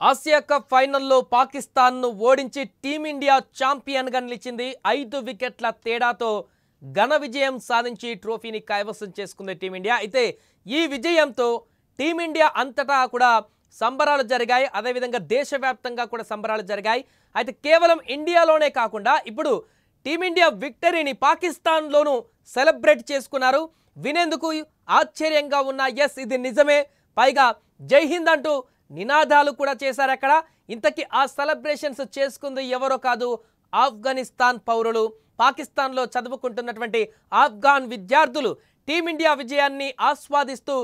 Asia cup ఫైనల్లో పాకిస్తాన్ను ఓడించి team India ఛాంపియన్గా నిలిచింది. 5 వికెట్ల తేడాతో ఘన విజయం సాధించి ట్రోఫీని కైవసం చేసుకుంది టీమిండియా. అయితే ఈ విజయంతో టీమిండియా అంతటా కూడా సంబరాలు జరిగాయి. అదేవిధంగా దేశవ్యాప్తంగా కూడా సంబరాలు జరిగాయి. అయితే కేవలం ఇండియాలోనే కాకుండా ఇప్పుడు టీమిండియా విక్టరీని పాకిస్తాన్లోనూ సెలబ్రేట్ చేసుకున్నారు. వినేందుకు ఆశ్చర్యంగా ఉన్న ఎస్ ఇది నిజమే, పైగా జై హింద్ అంటూ నినాదాలు కూడా చేశారు. అక్కడ ఇంతకీ ఆ సెలబ్రేషన్స్ చేసుకుంది ఎవరో కాదు, ఆఫ్ఘనిస్తాన్ పౌరులు. పాకిస్తాన్లో చదువుకుంటున్నటువంటి ఆఫ్ఘాన్ విద్యార్థులు టీమిండియా విజయాన్ని ఆస్వాదిస్తూ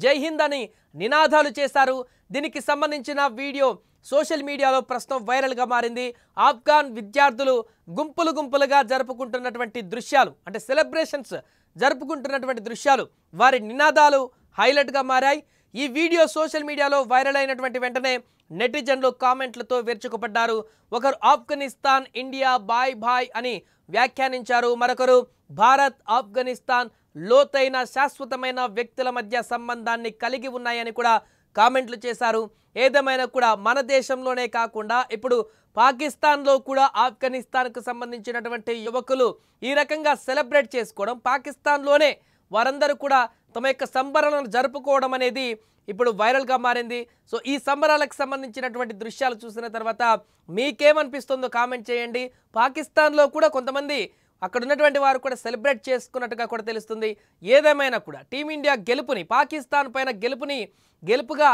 జై హింద్ అని నినాదాలు చేశారు. దీనికి సంబంధించిన వీడియో సోషల్ మీడియాలో ప్రస్తుతం వైరల్గా మారింది. ఆఫ్ఘాన్ విద్యార్థులు గుంపులుగా జరుపుకుంటున్నటువంటి దృశ్యాలు, అంటే సెలబ్రేషన్స్ జరుపుకుంటున్నటువంటి దృశ్యాలు, వారి నినాదాలు హైలైట్గా మారాయి. ఈ వీడియో సోషల్ మీడియాలో వైరల్ అయినటువంటి వెంటనే నెటిజన్లు కామెంట్లతో విరుచుకుపడ్డారు. ఒకరు ఆఫ్ఘనిస్తాన్ ఇండియా బాయ్ బాయ్ అని వ్యాఖ్యానించారు. మరొకరు భారత్ ఆఫ్ఘనిస్తాన్ లోతైన శాశ్వతమైన వ్యక్తుల మధ్య సంబంధాన్ని కలిగి ఉన్నాయని కూడా కామెంట్లు చేశారు. ఏదేమైనా కూడా మన దేశంలోనే కాకుండా ఇప్పుడు పాకిస్తాన్లో కూడా ఆఫ్ఘనిస్తాన్కు సంబంధించినటువంటి యువకులు ఈ రకంగా సెలబ్రేట్ చేసుకోవడం, పాకిస్తాన్లోనే వారందరూ కూడా తమ యొక్క సంబరాలను జరుపుకోవడం అనేది ఇప్పుడు వైరల్గా మారింది. సో ఈ సంబరాలకు సంబంధించినటువంటి దృశ్యాలు చూసిన తర్వాత మీకేమనిపిస్తుందో కామెంట్ చేయండి. పాకిస్తాన్లో కూడా కొంతమంది అక్కడ ఉన్నటువంటి వారు కూడా సెలబ్రేట్ చేసుకున్నట్టుగా కూడా తెలుస్తుంది. ఏదేమైనా కూడా టీమిండియా గెలుపుని, పాకిస్తాన్ పైన గెలుపుగా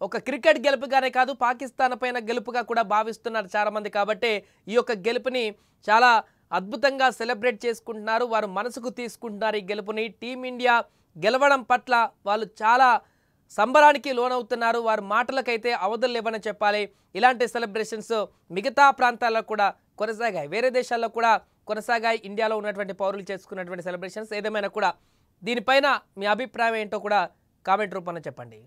ఒక క్రికెట్ గెలుపుగానే కాదు, పాకిస్తాన్ పైన గెలుపుగా కూడా భావిస్తున్నారు చాలామంది. కాబట్టి ఈ యొక్క గెలుపుని చాలా అద్భుతంగా సెలబ్రేట్ చేసుకుంటున్నారు. వారు మనసుకు తీసుకుంటున్నారు ఈ గెలుపుని. టీమిండియా గెలవడం పట్ల వాళ్ళు చాలా సంబరానికి లోనవుతున్నారు. వారి మాటలకైతే అవధులు లేవని చెప్పాలి. ఇలాంటి సెలబ్రేషన్స్ మిగతా ప్రాంతాల్లో కూడా కొనసాగాయి, వేరే దేశాల్లో కూడా కొనసాగాయి. ఇండియాలో ఉన్నటువంటి పౌరులు చేసుకున్నటువంటి సెలబ్రేషన్స్. ఏదేమైనా కూడా దీనిపైన మీ అభిప్రాయం ఏంటో కూడా కామెంట్ రూపంలో చెప్పండి.